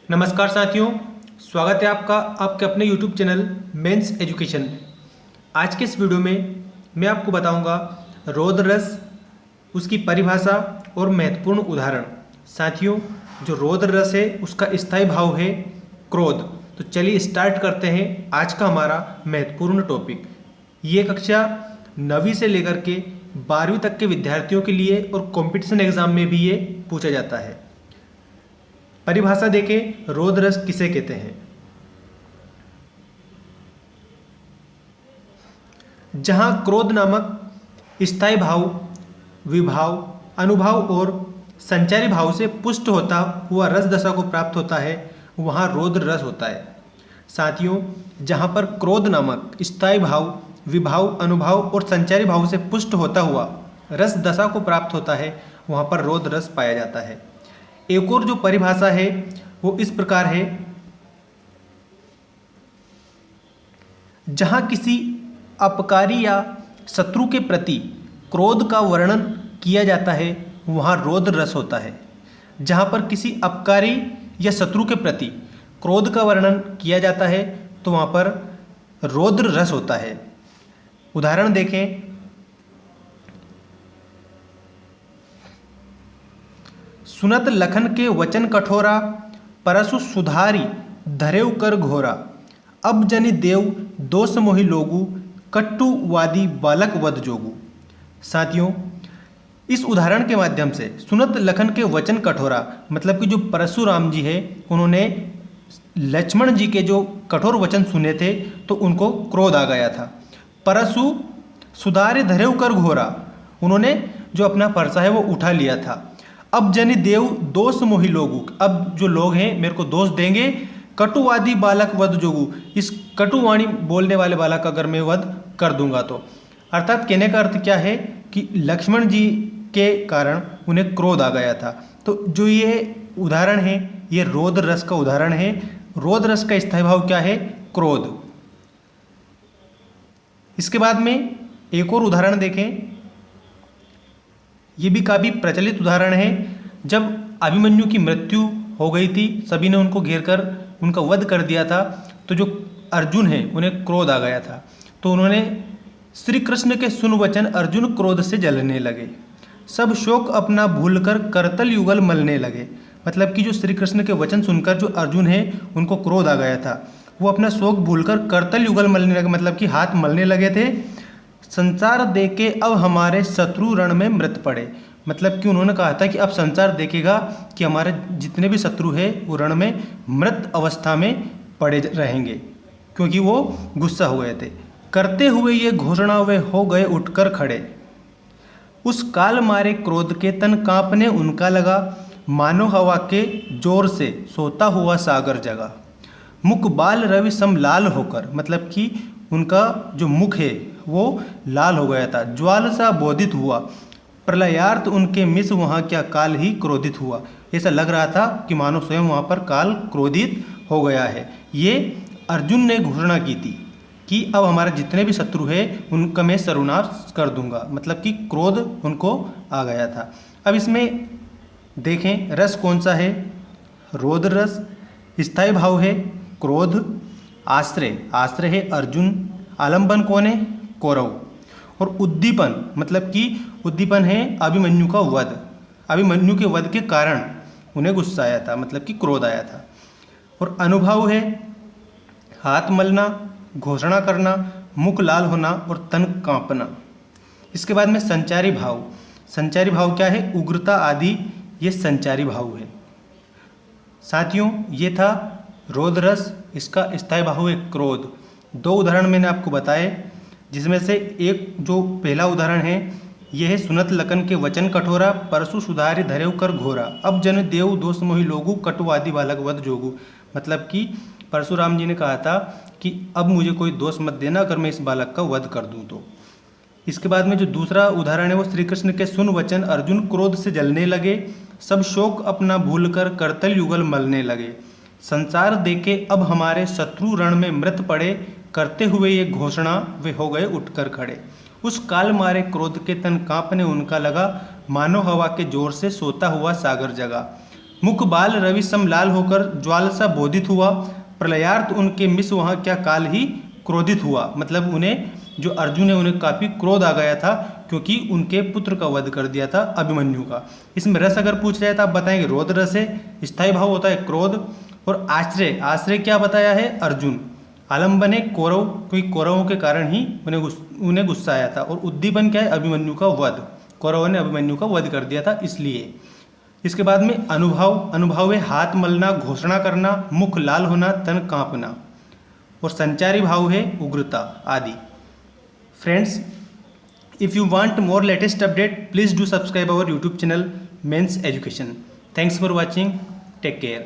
नमस्कार साथियों, स्वागत है आपका आपके अपने YouTube चैनल मेंस एजुकेशन में। आज के इस वीडियो में मैं आपको बताऊंगा रोद रस, उसकी परिभाषा और महत्वपूर्ण उदाहरण। साथियों, जो रोद रस है उसका स्थायी भाव है क्रोध। तो चलिए स्टार्ट करते हैं आज का हमारा महत्वपूर्ण टॉपिक। ये कक्षा 9वीं से लेकर के 12वीं तक के विद्यार्थियों के लिए और कंपटीशन एग्जाम में भी ये पूछा जाता है। परिभाषा देखें, रोद रस किसे कहते हैं? जहां क्रोध नामक स्थायी भाव विभाव, अनुभव और संचारी भाव से पुष्ट होता हुआ रस दशा को प्राप्त होता है, वहां रोद रस होता है। साथियों, जहां पर क्रोध नामक स्थायी भाव विभाव, अनुभव और संचारी भाव से पुष्ट होता हुआ रस दशा को प्राप्त होता है, वहां पर रोद रस पाया जाता है। एक और जो परिभाषा है वो इस प्रकार है, जहां किसी अपकारी या शत्रु के प्रति क्रोध का वर्णन किया जाता है, वहां रोद रस होता है। जहां पर किसी अपकारी या शत्रु के प्रति क्रोध का वर्णन किया जाता है तो वहां पर रौद्र रस होता है। उदाहरण देखें, सुनत लखन के वचन कठोरा, परसु सुधारी धरेउ कर घोरा। अब जनि देव दोष मोहि लोगु, कट्टु वादी बालक वध जोगु। साथियों, इस उदाहरण के माध्यम से सुनत लखन के वचन कठोरा मतलब कि जो परशुराम जी है, उन्होंने लक्ष्मण जी के जो कठोर वचन सुने थे तो उनको क्रोध आ गया था। परसु सुधारे धरेउ कर घोरा, उन्होंने जो अपना परसा है वो उठा लिया था। अब जनि देव दोष मोहि लोगु, अब जो लोग हैं मेरे को दोष देंगे। कटुवादी बालक वध जोगु, इस कटुवाणी बोलने वाले बालक का अगर मैं वध कर दूंगा तो। अर्थात कहने का अर्थ क्या है कि लक्ष्मण जी के कारण उन्हें क्रोध आ गया था। तो जो ये उदाहरण है ये रोद रस का उदाहरण है। रोद रस का स्थायी भाव क्या है? क्रोध। इसके बाद में एक और उदाहरण देखें, ये भी काफ़ी प्रचलित उदाहरण है। जब अभिमन्यु की मृत्यु हो गई थी, सभी ने उनको घेर कर उनका वध कर दिया था, तो जो अर्जुन है उन्हें क्रोध आ गया था। तो उन्होंने श्री कृष्ण के सुन वचन अर्जुन क्रोध से जलने लगे, सब शोक अपना भूलकर करतल युगल मलने लगे। मतलब कि जो श्री कृष्ण के वचन सुनकर जो अर्जुन है उनको क्रोध आ गया था, वो अपना शोक भूलकर करतल युगल मलने लगे, मतलब कि हाथ मलने लगे थे। संसार देके अब हमारे शत्रु रण में मृत पड़े, मतलब कि उन्होंने कहा था कि अब संसार देखेगा कि हमारे जितने भी शत्रु हैं वो रण में मृत अवस्था में पड़े रहेंगे, क्योंकि वो गुस्सा हो गए थे। करते हुए ये घोषणा वे हो गए उठकर खड़े, उस काल मारे क्रोध के तन कांपने उनका लगा, मानो हवा के जोर से सोता हुआ सागर जगा। मुख बाल रवि सम लाल होकर, मतलब कि उनका जो मुख है वो लाल हो गया था। ज्वाल सा बोधित हुआ, प्रलयार्थ उनके मिस वहाँ क्या काल ही क्रोधित हुआ। ऐसा लग रहा था कि मानो स्वयं वहाँ पर काल क्रोधित हो गया है। ये अर्जुन ने घोषणा की थी कि अब हमारे जितने भी शत्रु हैं उनका मैं सर्वनाश कर दूंगा, मतलब कि क्रोध उनको आ गया था। अब इसमें देखें रस कौन सा है? रोद रस। स्थायी भाव है क्रोध। आश्रय, आश्रय है अर्जुन। आलंबन कौन है? कौरव। और उद्दीपन, मतलब कि उद्दीपन है अभिमन्यु का वध। अभिमन्यु के वध के कारण उन्हें गुस्सा आया था, मतलब कि क्रोध आया था। और अनुभव है हाथ मलना, घोषणा करना, मुख लाल होना और तन कांपना। इसके बाद में संचारी भाव। संचारी भाव क्या है? उग्रता आदि, ये संचारी भाव है। साथियों, ये था रोद रस, इसका स्थायी भाव है क्रोध। दो उदाहरण मैंने आपको बताए, जिसमें से एक जो पहला उदाहरण है यह है सुनत लखन के वचन कठोरा, परसु सुधारि धरेउ कर घोरा। अब जन देव दोष मोहि लोगु, कटुवादी बालक वध जोगु। मतलब कि परशुराम जी ने कहा था कि अब मुझे कोई दोष मत देना अगर मैं इस बालक का वध कर दूं तो। इसके बाद में जो दूसरा उदाहरण है वो श्री कृष्ण के सुन वचन अर्जुन क्रोध से जलने लगे, सब शोक अपना भूलकर करतल युगल मलने लगे। संसार देखे अब हमारे शत्रु रण में मृत पड़े, करते हुए ये घोषणा वे हो गए उठकर खड़े। उस काल मारे क्रोध के तन कांपने उनका लगा, मानो हवा के जोर से सोता हुआ सागर जगा। मुख बाल रवि सम लाल होकर ज्वाल सा बोधित हुआ, प्रलयार्थ उनके मिस वहाँ क्या काल ही क्रोधित हुआ। मतलब उन्हें जो अर्जुन है उन्हें काफ़ी क्रोध आ गया था क्योंकि उनके पुत्र का वध कर दिया था अभिमन्यु का। इसमें रस अगर पूछ रहे तो आप बताएंगे रोध रस है, स्थायी भाव होता है क्रोध, और आश्रय, आश्रय क्या बताया है अर्जुन, आलम्बन है कौरव, क्योंकि कौरवों के कारण ही उन्हें गुस्सा आया था, और उद्दीपन क्या है अभिमन्यु का वध, कौरवों ने अभिमन्यु का वध कर दिया था इसलिए। इसके बाद में अनुभव, अनुभव है हाथ मलना, घोषणा करना, मुख लाल होना, तन कांपना, और संचारी भाव है उग्रता आदि। Friends, if you want more latest update, please do subscribe our YouTube channel Men's Education. Thanks for watching. Take care.